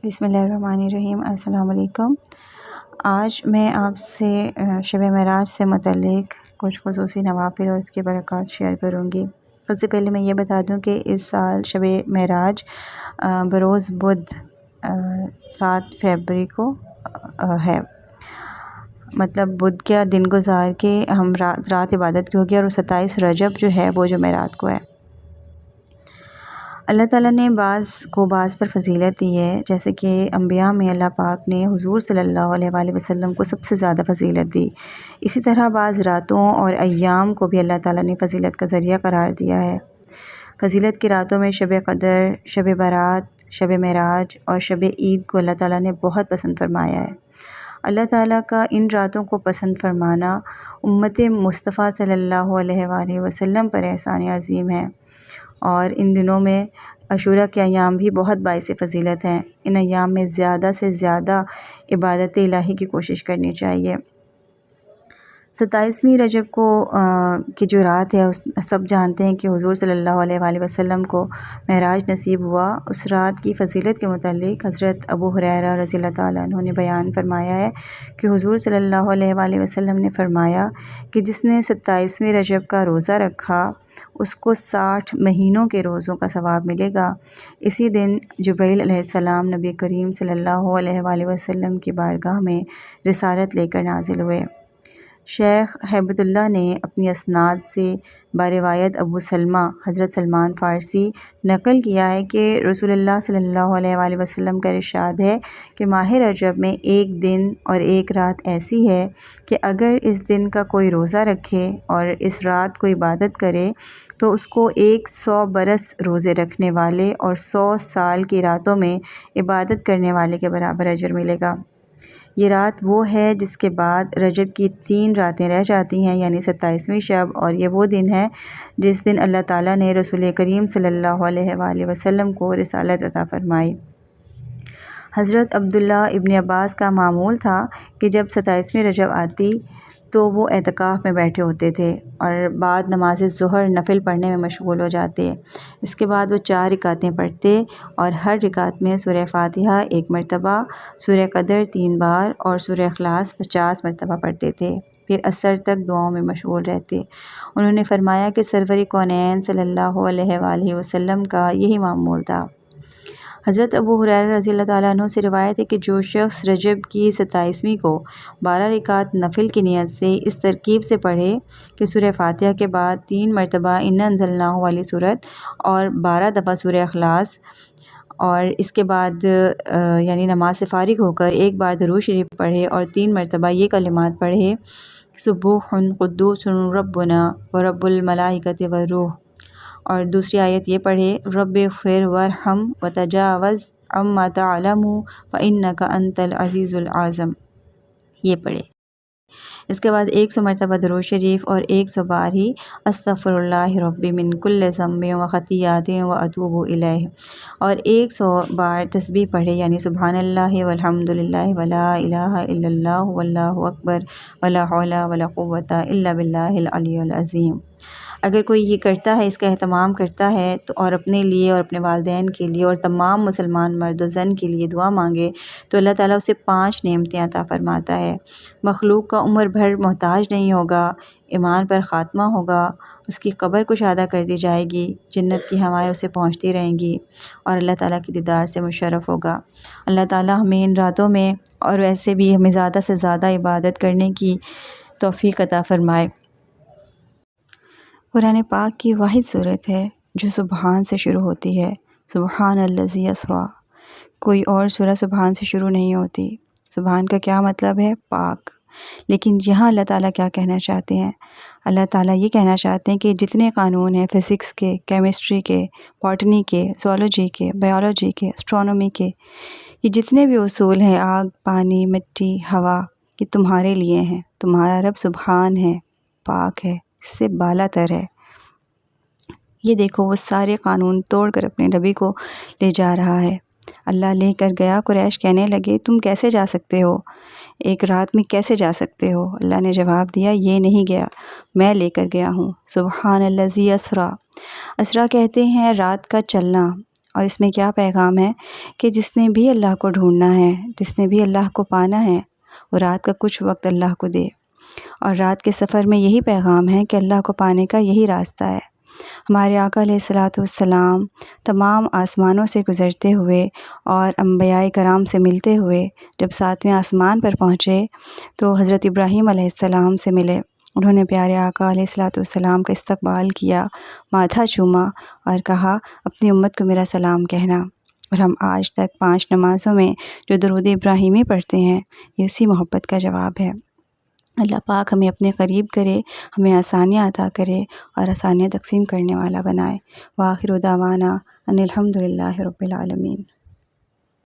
بسم اللہ الرحمن الرحیم۔ السلام علیکم۔ آج میں آپ سے شب معراج سے متعلق کچھ خصوصی نوافل اور اس کے برکات شیئر کروں گی۔ سب سے پہلے میں یہ بتا دوں کہ اس سال شب معراج بروز بدھ 7 فروری کو ہے، مطلب بدھ کا دن گزار کے ہم رات عبادت کی ہوگی، اور 27 رجب جو ہے وہ جمعرات کو ہے۔ اللہ تعالیٰ نے بعض پر فضیلت دی ہے، جیسے کہ انبیاء میں اللہ پاک نے حضور صلی اللہ علیہ وآلہ وسلم کو سب سے زیادہ فضیلت دی۔ اسی طرح بعض راتوں اور ایام کو بھی اللہ تعالیٰ نے فضیلت کا ذریعہ قرار دیا ہے۔ فضیلت کی راتوں میں شب قدر، شب برات، شب معراج اور شب عید کو اللہ تعالیٰ نے بہت پسند فرمایا ہے۔ اللہ تعالیٰ کا ان راتوں کو پسند فرمانا امت مصطفیٰ صلی اللہ علیہ وآلہ وسلم پر احسان عظیم ہے، اور ان دنوں میں عاشوراء کے ایام بھی بہت باعث فضیلت ہیں۔ ان ایام میں زیادہ سے زیادہ عبادت الہی کی کوشش کرنی چاہیے۔ 27ویں رجب کو کی جو رات ہے، سب جانتے ہیں کہ حضور صلی اللہ علیہ وآلہ وسلم کو معراج نصیب ہوا۔ اس رات کی فضیلت کے متعلق حضرت ابو ہریرہ رضی اللہ تعالیٰ عنہ نے بیان فرمایا ہے کہ حضور صلی اللہ علیہ وآلہ وسلم نے فرمایا کہ جس نے 27ویں رجب کا روزہ رکھا اس کو 60 مہینوں کے روزوں کا ثواب ملے گا۔ اسی دن جبرائیل علیہ السلام نبی کریم صلی اللہ علیہ وآلہ وسلم کی بارگاہ میں رسالت لے کر نازل ہوئے۔ شیخ ہیبت اللہ نے اپنی اسناد سے بروایت ابو سلمہ حضرت سلمان فارسی نقل کیا ہے کہ رسول اللہ صلی اللہ علیہ وآلہ وسلم کا ارشاد ہے کہ ماہ رجب میں ایک دن اور ایک رات ایسی ہے کہ اگر اس دن کا کوئی روزہ رکھے اور اس رات کو عبادت کرے تو اس کو 100 برس روزے رکھنے والے اور 100 سال کی راتوں میں عبادت کرنے والے کے برابر اجر ملے گا۔ یہ رات وہ ہے جس کے بعد رجب کی 3 راتیں رہ جاتی ہیں، یعنی 27ویں شب، اور یہ وہ دن ہے جس دن اللہ تعالیٰ نے رسول کریم صلی اللہ علیہ وآلہ وسلم کو رسالت عطا فرمائی۔ حضرت عبداللہ ابن عباس کا معمول تھا کہ جب 27ویں رجب آتی تو وہ اعتکاف میں بیٹھے ہوتے تھے اور بعد نماز ظہر نفل پڑھنے میں مشغول ہو جاتے۔ اس کے بعد وہ 4 رکعتیں پڑھتے اور ہر رکعت میں سورہ فاتحہ 1 مرتبہ، سورہ قدر 3 بار اور سورہ اخلاص 50 مرتبہ پڑھتے تھے، پھر عصر تک دعاؤں میں مشغول رہتے۔ انہوں نے فرمایا کہ سرور کونین صلی اللہ علیہ وآلہ وسلم کا یہی معمول تھا۔ حضرت ابو ہریرہ رضی اللہ تعالیٰ عنہ سے روایت ہے کہ جو شخص رجب کی 27ویں کو 12 رکعت نفل کی نیت سے اس ترکیب سے پڑھے کہ سورہ فاتحہ کے بعد 3 مرتبہ انا انزلناہ والی سورت اور 12 دفعہ سورہ اخلاص، اور اس کے بعد یعنی نماز سے فارغ ہو کر ایک بار درود شریف پڑھے اور 3 مرتبہ یہ کلمات پڑھے، سبوح قدوس ربنا ورب الملائکۃ والروح، اور دوسری آیت یہ پڑھے رب اغفر وارحم وتجاوز عما تعلم فإنک انت العزیز العظیم، یہ پڑھے۔ اس کے بعد 100 مرتبہ درود شریف اور 100 بار ہی استغفر اللہ ربی من کل ذنب وخطیئۃ واتوب الیہ، اور 100 بار تسبیح پڑھے، یعنی سبحان اللہ والحمد للہ ولا الہ الا اللہ واللہ اکبر ولا حول ولا قوۃ الا باللہ العلی العظیم۔ اگر کوئی یہ کرتا ہے، اس کا اہتمام کرتا ہے تو اور اپنے لیے اور اپنے والدین کے لیے اور تمام مسلمان مرد و زن کے لیے دعا مانگے تو اللہ تعالیٰ اسے 5 نعمتیں عطا فرماتا ہے۔ مخلوق کا عمر بھر محتاج نہیں ہوگا، ایمان پر خاتمہ ہوگا، اس کی قبر کشادہ کر دی جائے گی، جنت کی ہوائیں اسے پہنچتی رہیں گی، اور اللہ تعالیٰ کی دیدار سے مشرف ہوگا۔ اللہ تعالیٰ ہمیں ان راتوں میں اور ویسے بھی ہمیں زیادہ سے زیادہ عبادت کرنے کی توفیق عطا فرمائے۔ قرآن پاک کی واحد صورت ہے جو سبحان سے شروع ہوتی ہے، سبحان الذی اسریٰ۔ کوئی اور سورہ سبحان سے شروع نہیں ہوتی۔ سبحان کا کیا مطلب ہے؟ پاک۔ لیکن یہاں اللہ تعالیٰ کیا کہنا چاہتے ہیں؟ اللہ تعالیٰ یہ کہنا چاہتے ہیں کہ جتنے قانون ہیں فزکس کے، کیمسٹری کے، باٹنی کے، زوالوجی کے، بائیولوجی کے، اسٹرونومی کے، یہ جتنے بھی اصول ہیں، آگ، پانی، مٹی، ہوا، یہ تمہارے لیے ہیں۔ تمہارا رب سبحان ہے، پاک ہے، اس سے بالا تر ہے۔ یہ دیکھو وہ سارے قانون توڑ کر اپنے نبی کو لے جا رہا ہے۔ اللہ لے کر گیا، قریش کہنے لگے تم کیسے جا سکتے ہو، ایک رات میں کیسے جا سکتے ہو؟ اللہ نے جواب دیا یہ نہیں گیا، میں لے کر گیا ہوں۔ سبحان الذی اسریٰ، اسریٰ کہتے ہیں رات کا چلنا، اور اس میں کیا پیغام ہے کہ جس نے بھی اللہ کو ڈھونڈنا ہے، جس نے بھی اللہ کو پانا ہے، وہ رات کا کچھ وقت اللہ کو دے۔ اور رات کے سفر میں یہی پیغام ہے کہ اللہ کو پانے کا یہی راستہ ہے۔ ہمارے آقا علیہ الصلاۃ والسلام تمام آسمانوں سے گزرتے ہوئے اور انبیاء کرام سے ملتے ہوئے جب 7ویں آسمان پر پہنچے تو حضرت ابراہیم علیہ السلام سے ملے۔ انہوں نے پیارے آقا علیہ الصلاۃ والسلام کا استقبال کیا، ماتھا چوما اور کہا اپنی امت کو میرا سلام کہنا۔ اور ہم آج تک 5 نمازوں میں جو درود ابراہیمی پڑھتے ہیں، یہ اسی محبت کا جواب ہے۔ اللہ پاک ہمیں اپنے قریب کرے، ہمیں آسانیاں عطا کرے اور آسانیاں تقسیم کرنے والا بنائے۔ وآخر دعوانا ان الحمد للہ رب العالمین۔